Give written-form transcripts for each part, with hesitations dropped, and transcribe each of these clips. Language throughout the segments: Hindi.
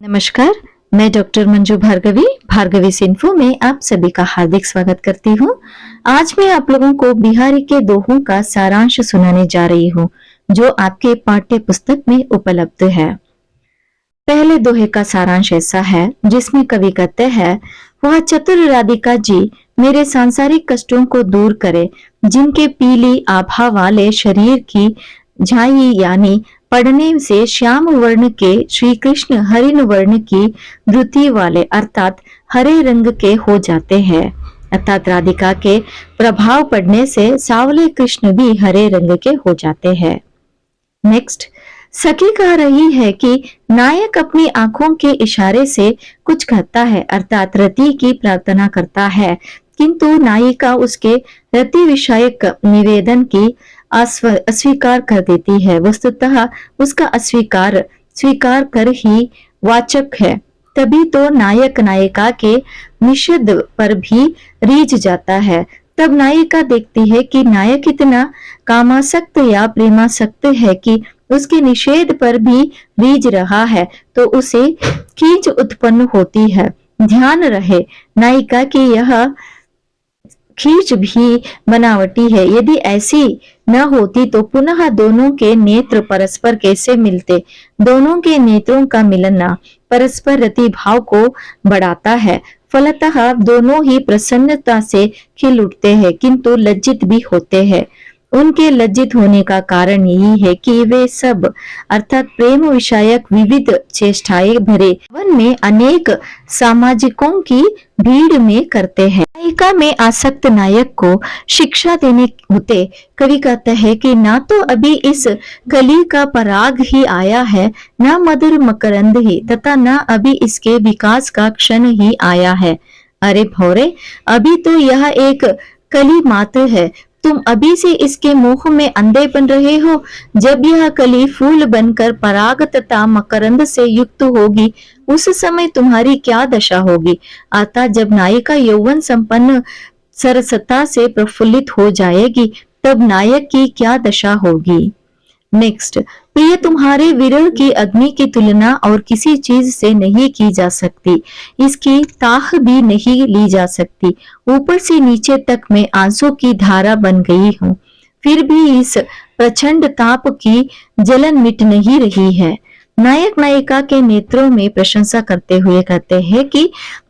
नमस्कार, मैं डॉक्टर मंजू भार्गवी सिंफो में आप सभी का हार्दिक स्वागत करती हूँ। आज मैं आप लोगों को बिहारी के दोहों का सारांश सुनाने जा रही हूँ, जो आपके पाठ्य पुस्तक में उपलब्ध है। पहले दोहे का सारांश ऐसा है, जिसमें कवि कहते हैं, वह चतुर राधिका जी मेरे सांसारिक कष्टों को दूर करे, जिनके पीली आभा वाले शरीर की झाई यानी पढ़ने से श्याम वर्ण के श्री कृष्ण हरिन वर्ण की धृति वाले अर्थात हरे रंग के हो जाते हैं। अर्थात राधिका के प्रभाव पड़ने से सावले कृष्ण भी हरे रंग के हो जाते हैं। नेक्स्ट, सखी कह रही है कि नायक अपनी आंखों के इशारे से कुछ कहता है, अर्थात रति की प्रार्थना करता है, किंतु नायिका उसके रति विषयक निवेदन की अस्वीकार कर देती है। वस्तुतः उसका स्वीकार कर ही वाचक है। तभी तो नायक नायिका के निषेध पर भी रीझ जाता है। तब नायिका देखती है कि नायक इतना कामासक्त या प्रेमासक्त है कि उसके निषेध पर भी रीझ रहा है, तो उसे खींच उत्पन्न होती है। ध्यान रहे, नायिका की यह खींच भी बनावटी है। यदि ऐसी न होती तो पुनः दोनों के नेत्र परस्पर कैसे मिलते। दोनों के नेत्रों का मिलना परस्पर रति भाव को बढ़ाता है। फलतः दोनों ही प्रसन्नता से खिल उठते हैं, किंतु लज्जित भी होते हैं। उनके लज्जित होने का कारण यही है कि वे सब अर्थात प्रेम विषयक विविध चेष्टाएं भरे जीवन में अनेक सामाजिकों की भीड़ में करते हैं। नायिका में आसक्त नायक को शिक्षा देने होते कवि कहते हैं कि ना तो अभी इस कली का पराग ही आया है, न मधुर मकरंद ही, तथा न अभी इसके विकास का क्षण ही आया है। अरे भौरे, अभी तो यह एक कली मात्र है। तुम अभी से इसके मोह में अंधे बन रहे हो। जब यह कली फूल बनकर पराग तथा मकरंद से युक्त होगी, उस समय तुम्हारी क्या दशा होगी। अतः जब नायिका यौवन संपन्न सरसता से प्रफुल्लित हो जाएगी, तब नायक की क्या दशा होगी। नेक्स्ट, प्रिय तुम्हारे विरह की अग्नि की तुलना और किसी चीज से नहीं की जा सकती। इसकी ताह भी नहीं ली जा सकती। ऊपर से नीचे तक मैं आंसू की धारा बन गई हूँ, फिर भी इस प्रचंड ताप की जलन मिट नहीं रही है। नायक नायिका के नेत्रों में प्रशंसा करते हुए कहते हैं कि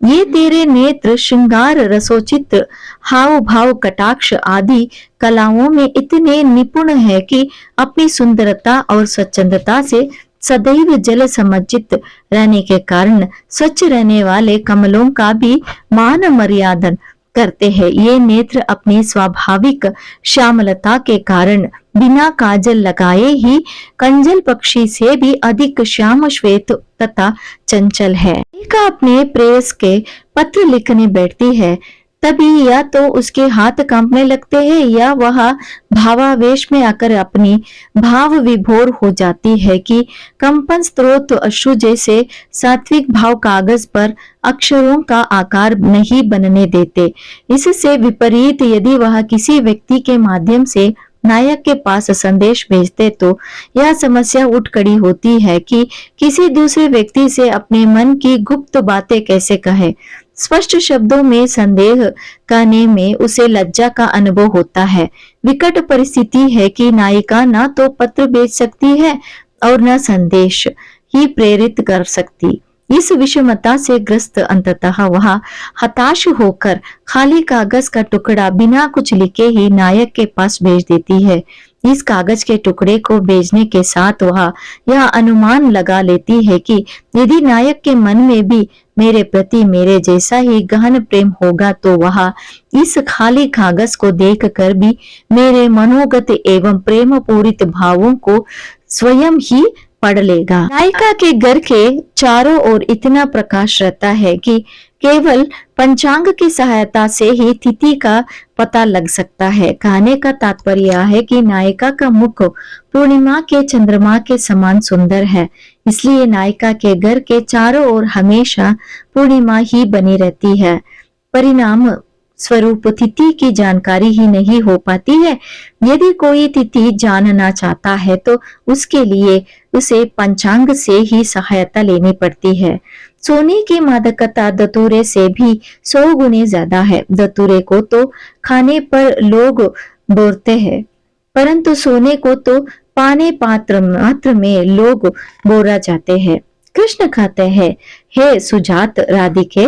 ये तेरे नेत्र श्रृंगार रसोचित हाव भाव कटाक्ष आदि कलाओं में इतने निपुण है कि अपनी सुंदरता और स्वच्छंदता से सदैव जल समर्जित रहने के कारण स्वच्छ रहने वाले कमलों का भी मान मर्यादन करते हैं। ये नेत्र अपनी स्वाभाविक श्यामलता के कारण बिना काजल लगाए ही कंजल पक्षी से भी अधिक श्याम श्वेत तथा चंचल है। नायिका अपने प्रेयस के पत्र लिखने बैठती है, तभी या तो उसके हाथ कांपने लगते हैं या वह भावावेश में आकर अपनी भाव विभोर हो जाती है कि कंपन स्रोत अश्रु जैसे सात्विक भाव कागज पर अक्षरों का आकार नहीं बनने देते। इससे विपरीत यदि वह किसी व्यक्ति के माध्यम से नायक के पास संदेश भेजते तो यह समस्या उठ खड़ी होती है कि किसी दूसरे व्यक्ति से अपने मन की गुप्त बातें कैसे कहे। स्पष्ट शब्दों में संदेह करने में उसे लज्जा का अनुभव होता है। विकट परिस्थिति है कि नायिका न तो पत्र भेज सकती है और न संदेश ही प्रेरित कर सकती। इस विषमता से ग्रस्त अंततः वह हताश होकर खाली कागज का टुकड़ा बिना कुछ लिखे ही नायक के पास भेज देती है। इस कागज के टुकड़े को भेजने के साथ वह यह अनुमान लगा लेती है कि यदि नायक के मन में भी मेरे प्रति मेरे जैसा ही गहन प्रेम होगा, तो वह इस खाली कागज को देखकर भी मेरे मनोगत एवं प्रेम पूरित भावों को स्वयं ही पढ़ लेगा। नायिका के घर के चारों ओर इतना प्रकाश रहता है कि केवल पंचांग की सहायता से ही तिथि का पता लग सकता है। कहने का तात्पर्य यह है कि नायिका का मुख पूर्णिमा के चंद्रमा के समान सुंदर है, इसलिए नायिका के घर के चारों ओर हमेशा पूर्णिमा ही बनी रहती है। परिणाम स्वरूप तिथि की जानकारी ही नहीं हो पाती है। यदि कोई तिथि जानना चाहता है तो उसके लिए उसे पंचांग से ही सहायता लेनी पड़ती है। सोने की मादकता धतूरे से भी 100 गुने ज्यादा है। धतूरे को तो खाने पर लोग बोलते हैं, परंतु सोने को तो पाने पात्र मात्र में लोग बोरा जाते हैं। कृष्ण कहते हैं, हे सुजात राधिके,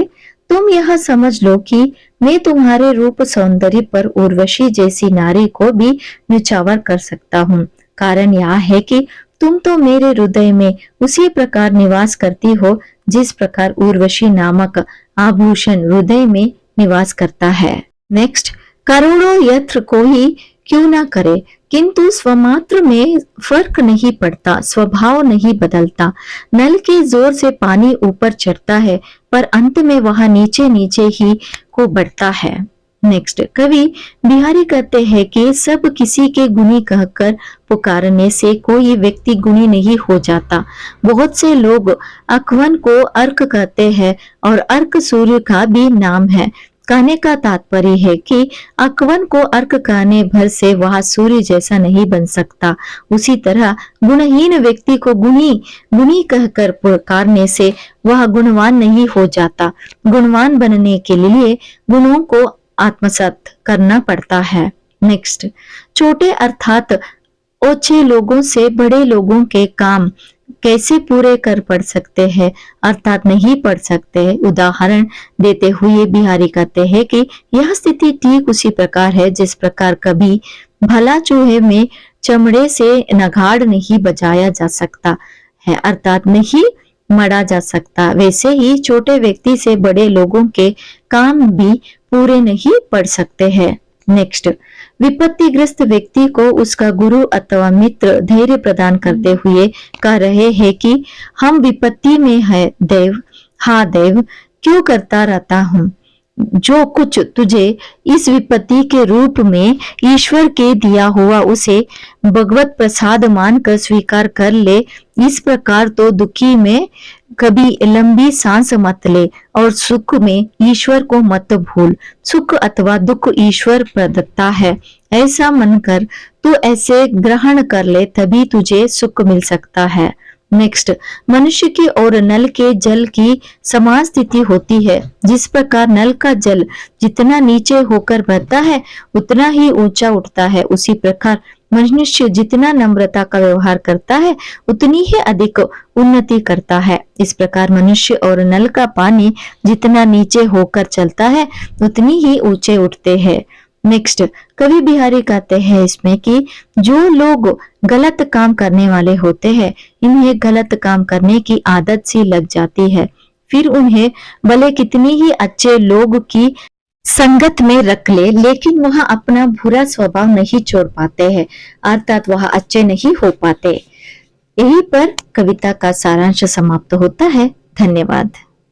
तुम यह समझ लो कि मैं तुम्हारे रूप सौंदर्य पर उर्वशी जैसी नारी को भी निछावर कर सकता हूँ। कारण यह है कि तुम तो मेरे हृदय में उसी प्रकार निवास करती हो जिस प्रकार उर्वशी नामक आभूषण हृदय में निवास करता है। नेक्स्ट, करोड़ों यत्र कोई क्यों ना करे, किंतु स्वमात्र में फर्क नहीं पड़ता, स्वभाव नहीं बदलता। नल के जोर से पानी ऊपर चढ़ता है पर अंत में वह नीचे नीचे ही को बढ़ता है। नेक्स्ट, कवि बिहारी कहते हैं कि सब किसी के गुणी कहकर पुकारने से कोई व्यक्ति गुणी नहीं हो जाता। बहुत से लोग अकवन को अर्क कहते हैं और अर्क सूर्य का भी नाम है। कहने का तात्पर्य है कि अकवन को अर्क कहने भर से वह सूर्य जैसा नहीं बन सकता। उसी तरह गुणहीन व्यक्ति को गुणी कहकर पुकारने से वह गुणवान नहीं हो जाता। गुणवान बनने के लिए गुणों को आत्मसात करना पड़ता है। नेक्स्ट, छोटे अर्थात ओछे लोगों से बड़े लोगों के काम कैसे पूरे कर पढ़ सकते हैं, अर्थात नहीं पढ़ सकते। उदाहरण देते हुए बिहारी कहते हैं कि यह स्थिति ठीक उसी प्रकार है जिस प्रकार कभी भला चूहे में चमड़े से नगाड़ नहीं बजाया जा सकता है, अर्थात नहीं मढ़ा जा सकता, वैसे ही छोटे व्यक्ति से बड़े लोगों के काम भी पूरे नहीं पड़ सकते हैं। नेक्स्ट, विपत्तिग्रस्त व्यक्ति को उसका गुरु अथवा मित्र धैर्य प्रदान करते हुए कह रहे हैं कि हम विपत्ति में है देव, हाँ देव, क्यों करता रहता हूँ। जो कुछ तुझे इस विपत्ति के रूप में ईश्वर के दिया हुआ उसे भगवत प्रसाद मानकर स्वीकार कर ले। इस प्रकार तो दुखी में कभी लंबी सांस मत ले और सुख में ईश्वर को मत भूल। सुख अथवा दुख ईश्वर प्रदत्ता है, ऐसा मानकर तू ऐसे ग्रहण कर ले, तभी तुझे सुख मिल सकता है। नेक्स्ट, मनुष्य की और नल के जल की समान स्थिति होती है। जिस प्रकार नल का जल जितना नीचे होकर बहता है उतना ही ऊंचा उठता है, उसी प्रकार मनुष्य जितना नम्रता का व्यवहार करता है उतनी ही अधिक उन्नति करता है। इस प्रकार मनुष्य और नल का पानी जितना नीचे होकर चलता है उतनी ही ऊंचे उठते हैं। नेक्स्ट, कवि बिहारी कहते हैं इसमें कि जो लोग गलत काम करने वाले होते हैं इन्हें गलत काम करने की आदत सी लग जाती है। फिर उन्हें भले कितनी ही अच्छे लोग की संगत में रख ले, लेकिन वह अपना बुरा स्वभाव नहीं छोड़ पाते हैं, अर्थात वह अच्छे नहीं हो पाते। यहीं पर कविता का सारांश समाप्त होता है। धन्यवाद।